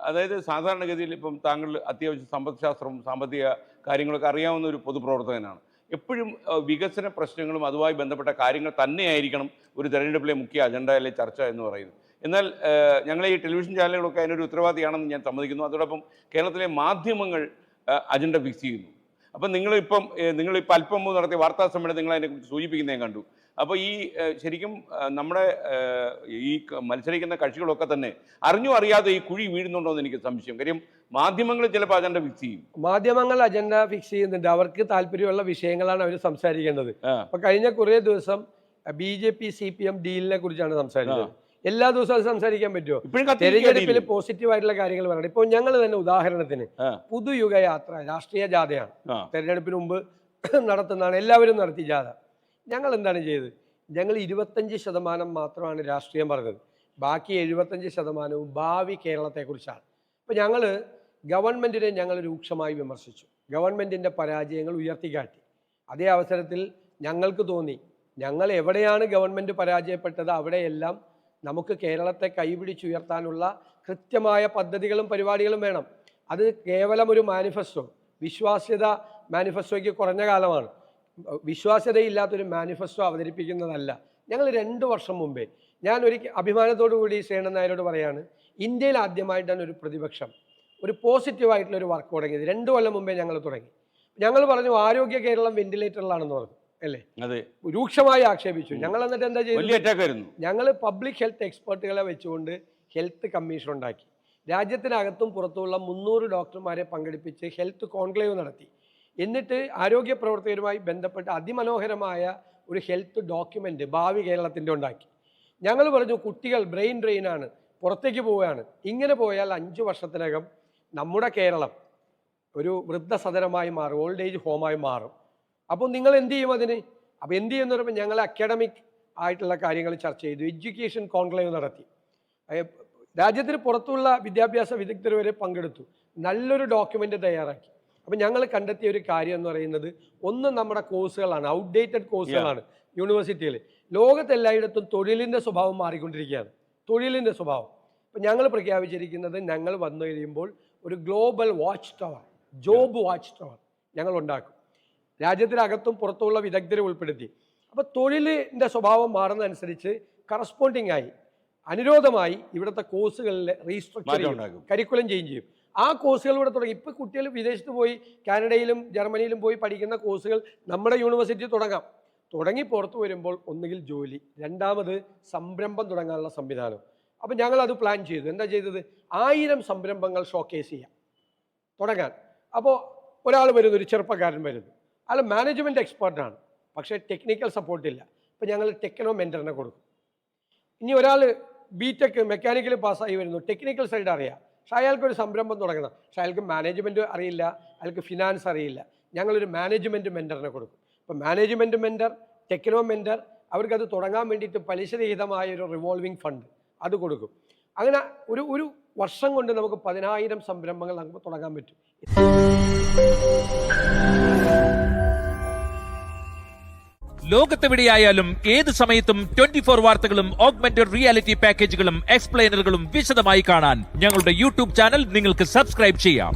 അതായത് സാധാരണഗതിയിൽ ഇപ്പം താങ്കൾ അത്യാവശ്യം സമ്പദ്ശാസ്ത്രവും സാമ്പത്തിക കാര്യങ്ങളൊക്കെ അറിയാവുന്ന ഒരു പൊതുപ്രവർത്തകനാണ്. എപ്പോഴും വികസന പ്രശ്നങ്ങളും അതുമായി ബന്ധപ്പെട്ട കാര്യങ്ങൾ തന്നെയായിരിക്കണം ഒരു തെരഞ്ഞെടുപ്പിലെ മുഖ്യ അജണ്ട അല്ലെങ്കിൽ ചർച്ച എന്ന് പറയുന്നത്. എന്നാൽ ഞങ്ങളെ ഈ ടെലിവിഷൻ ചാനലുകളൊക്കെ അതിനൊരു ഉത്തരവാദിയാണെന്ന് ഞാൻ സമ്മതിക്കുന്നു. അതോടൊപ്പം കേരളത്തിലെ മാധ്യമങ്ങൾ അജണ്ട ഫിക്സ് ചെയ്യുന്നു. അപ്പം നിങ്ങളിപ്പം അല്പം മുമ്പ് നടത്തിയ വാർത്താ സമ്മേളനം നിങ്ങൾ അതിനെക്കുറിച്ച് സൂചിപ്പിക്കുന്നത് ഞാൻ കണ്ടു. അപ്പോൾ ഈ ശരിക്കും നമ്മുടെ ഈ മത്സരിക്കുന്ന കക്ഷികളൊക്കെ തന്നെ അറിഞ്ഞോ അറിയാതെ ഈ കുഴി വീഴുന്നുണ്ടോ എന്ന് എനിക്ക് സംശയം. കാര്യം മാധ്യമങ്ങൾ ചിലപ്പോൾ അജണ്ട ഫിക്സ് ചെയ്യും. മാധ്യമങ്ങൾ അജണ്ട ഫിക്സ് ചെയ്യുന്നുണ്ട്. അവർക്ക് താല്പര്യമുള്ള വിഷയങ്ങളാണ് അവർ സംസാരിക്കേണ്ടത്. അപ്പൊ കഴിഞ്ഞ കുറേ ദിവസം BJP CPM ഡീലിനെ കുറിച്ചാണ് സംസാരിച്ചത്. എല്ലാ ദിവസവും അത് സംസാരിക്കാൻ പറ്റുമോ? തെരഞ്ഞെടുപ്പിൽ പോസിറ്റീവായിട്ടുള്ള കാര്യങ്ങൾ പറയണം. ഇപ്പോൾ ഞങ്ങൾ തന്നെ ഉദാഹരണത്തിന് പുതുയുഗ യാത്ര രാഷ്ട്രീയ ജാഥയാണ് തെരഞ്ഞെടുപ്പിന് മുമ്പ് നടത്തുന്നതാണ്. എല്ലാവരും നടത്തി ജാഥ. ഞങ്ങൾ എന്താണ് ചെയ്തത്? ഞങ്ങൾ 25% മാത്രമാണ് രാഷ്ട്രീയം പറഞ്ഞത്. ബാക്കി 75% ഭാവി കേരളത്തെക്കുറിച്ചാണ്. അപ്പോൾ ഞങ്ങൾ ഗവൺമെൻറ്റിനെ ഞങ്ങൾ രൂക്ഷമായി വിമർശിച്ചു. ഗവൺമെൻറ്റിൻ്റെ പരാജയങ്ങൾ ഉയർത്തിക്കാട്ടി. അതേ അവസരത്തിൽ ഞങ്ങൾക്ക് തോന്നി ഞങ്ങൾ എവിടെയാണ് ഗവൺമെൻറ് പരാജയപ്പെട്ടത് അവിടെയെല്ലാം നമുക്ക് കേരളത്തെ കൈപിടിച്ചുയർത്താനുള്ള കൃത്യമായ പദ്ധതികളും പരിപാടികളും വേണം. അത് കേവലം ഒരു മാനിഫെസ്റ്റോ, വിശ്വാസ്യത മാനിഫെസ്റ്റോയ്ക്ക് കുറഞ്ഞ കാലമാണ്. വിശ്വാസ്യതയില്ലാത്തൊരു മാനിഫെസ്റ്റോ അവതരിപ്പിക്കുന്നതല്ല. ഞങ്ങൾ 2 വർഷം മുമ്പേ, ഞാൻ അഭിമാനത്തോടു കൂടി സേനൻ നായരോട് പറയാണ്, ഇന്ത്യയിൽ ആദ്യമായിട്ടാണ് ഒരു പ്രതിപക്ഷം ഒരു പോസിറ്റീവായിട്ടുള്ള ഒരു വർക്ക് തുടങ്ങിയത്. 2 കൊല്ലം മുമ്പേ ഞങ്ങൾ തുടങ്ങി. ഞങ്ങൾ പറഞ്ഞു ആരോഗ്യ കേരളം വെന്റിലേറ്ററിലാണെന്ന് പറഞ്ഞു, അല്ലേ? രൂക്ഷമായി ആക്ഷേപിച്ചു. ഞങ്ങൾ എന്നിട്ട് എന്താ ചെയ്തത്? ഞങ്ങൾ പബ്ലിക് ഹെൽത്ത് എക്സ്പെർട്ടുകളെ വെച്ചുകൊണ്ട് ഹെൽത്ത് കമ്മീഷൻ ഉണ്ടാക്കി. രാജ്യത്തിനകത്തും പുറത്തുമുള്ള 300 ഡോക്ടർമാരെ പങ്കെടുപ്പിച്ച് ഹെൽത്ത് കോൺക്ലേവ് നടത്തി. എന്നിട്ട് ആരോഗ്യ പ്രവർത്തകരുമായി ബന്ധപ്പെട്ട് അതിമനോഹരമായ ഒരു ഹെൽത്ത് ഡോക്യുമെൻ്റ് ഭാവി കേരളത്തിൻ്റെ ഉണ്ടാക്കി. ഞങ്ങൾ പറഞ്ഞു കുട്ടികൾ ബ്രെയിൻ ഡ്രെയിനാണ്, പുറത്തേക്ക് പോവുകയാണ്. ഇങ്ങനെ പോയാൽ 5 വർഷത്തിനകം നമ്മുടെ കേരളം ഒരു വൃദ്ധസദനമായി മാറും, ഓൾഡ് ഏജ് ഹോമായി മാറും. അപ്പോൾ നിങ്ങൾ എന്ത് ചെയ്യും അതിന്? അപ്പോൾ എന്ത് ചെയ്യുമെന്ന് പറയുമ്പോൾ ഞങ്ങൾ അക്കാഡമിക് ആയിട്ടുള്ള കാര്യങ്ങൾ ചർച്ച ചെയ്തു. എഡ്യൂക്കേഷൻ കോൺക്ലേവ് നടത്തി. രാജ്യത്തിന് പുറത്തുള്ള വിദ്യാഭ്യാസ വിദഗ്ധർ വരെ പങ്കെടുത്തു. നല്ലൊരു ഡോക്യുമെൻ്റ് തയ്യാറാക്കി. അപ്പം ഞങ്ങൾ കണ്ടെത്തിയ ഒരു കാര്യം എന്ന് പറയുന്നത്, ഒന്ന് നമ്മുടെ കോഴ്സുകളാണ്, ഔട്ട്ഡേറ്റഡ് കോഴ്സുകളാണ് യൂണിവേഴ്സിറ്റിയിൽ. ലോകത്തെല്ലായിടത്തും തൊഴിലിൻ്റെ സ്വഭാവം മാറിക്കൊണ്ടിരിക്കുകയാണ്, തൊഴിലിൻ്റെ സ്വഭാവം. അപ്പം ഞങ്ങൾ പ്രഖ്യാപിച്ചിരിക്കുന്നത് ഞങ്ങൾ വന്നു കഴിയുമ്പോൾ ഒരു global watch tower, job watch tower ഞങ്ങൾ ഉണ്ടാക്കും. രാജ്യത്തിനകത്തും പുറത്തുള്ള വിദഗ്ധരെ ഉൾപ്പെടുത്തി. അപ്പോൾ തൊഴിലിൻ്റെ സ്വഭാവം മാറുന്നതനുസരിച്ച് കറസ്പോണ്ടിങ് ആയി അനുരോധമായി ഇവിടുത്തെ കോഴ്സുകളിൽ റീസ്ട്രക്ചർ ചെയ്യും, കരിക്കുലം ചേഞ്ച് ചെയ്യും. ആ കോഴ്സുകൾ ഇവിടെ തുടങ്ങി. ഇപ്പോൾ കുട്ടികൾ വിദേശത്ത് പോയി കാനഡയിലും ജർമ്മനിയിലും പോയി പഠിക്കുന്ന കോഴ്സുകൾ നമ്മുടെ യൂണിവേഴ്സിറ്റി തുടങ്ങി പുറത്തു വരുമ്പോൾ ഒന്നുകിൽ ജോലി, രണ്ടാമത് സംരംഭം തുടങ്ങാനുള്ള സംവിധാനം. അപ്പം ഞങ്ങളത് പ്ലാൻ ചെയ്തു. എന്താ ചെയ്തത്? 1000 സംരംഭങ്ങൾ ഷോക്കേസ് ചെയ്യാം തുടങ്ങാൻ. അപ്പോൾ ഒരാൾ വരുന്നു, ഒരു ചെറുപ്പക്കാരൻ വരുന്നു, അയാൾ മാനേജ്മെൻറ്റ് എക്സ്പേർട്ടാണ്, പക്ഷേ ടെക്നിക്കൽ സപ്പോർട്ടില്ല. അപ്പോൾ ഞങ്ങൾ ടെക്നോ മെൻറ്ററിനെ കൊടുക്കും. ഇനി ഒരാൾ BTech മെക്കാനിക്കൽ പാസ്സായി വരുന്നു, ടെക്നിക്കൽ സൈഡ് അറിയാം, പക്ഷേ അയാൾക്കൊരു സംരംഭം തുടങ്ങണം, പക്ഷേ അയാൾക്ക് മാനേജ്മെൻറ്റ് അറിയില്ല, അയാൾക്ക് ഫിനാൻസ് അറിയില്ല. ഞങ്ങളൊരു മാനേജ്മെൻറ്റ് മെൻറ്ററിനെ കൊടുക്കും. അപ്പോൾ മാനേജ്മെൻറ്റ് മെൻറ്റർ, ടെക്നോ മെൻറ്റർ, അവർക്കത് തുടങ്ങാൻ വേണ്ടിയിട്ട് പലിശരഹിതമായ ഒരു റിവോൾവിംഗ് ഫണ്ട് അത് കൊടുക്കും. അങ്ങനെ ഒരു വർഷം കൊണ്ട് നമുക്ക് 10,000 സംരംഭങ്ങൾ നമുക്ക് തുടങ്ങാൻ പറ്റും. ലോകത്തെവിടെയായാലും ഏത് സമയത്തും 24 വാർത്തകളും ഓഗ്മെന്റഡ് റിയാലിറ്റി പാക്കേജുകളും എക്സ്പ്ലെയിനറുകളും വിശദമായി കാണാൻ ഞങ്ങളുടെ YouTube ചാനൽ നിങ്ങൾക്ക് സബ്സ്ക്രൈബ് ചെയ്യാം.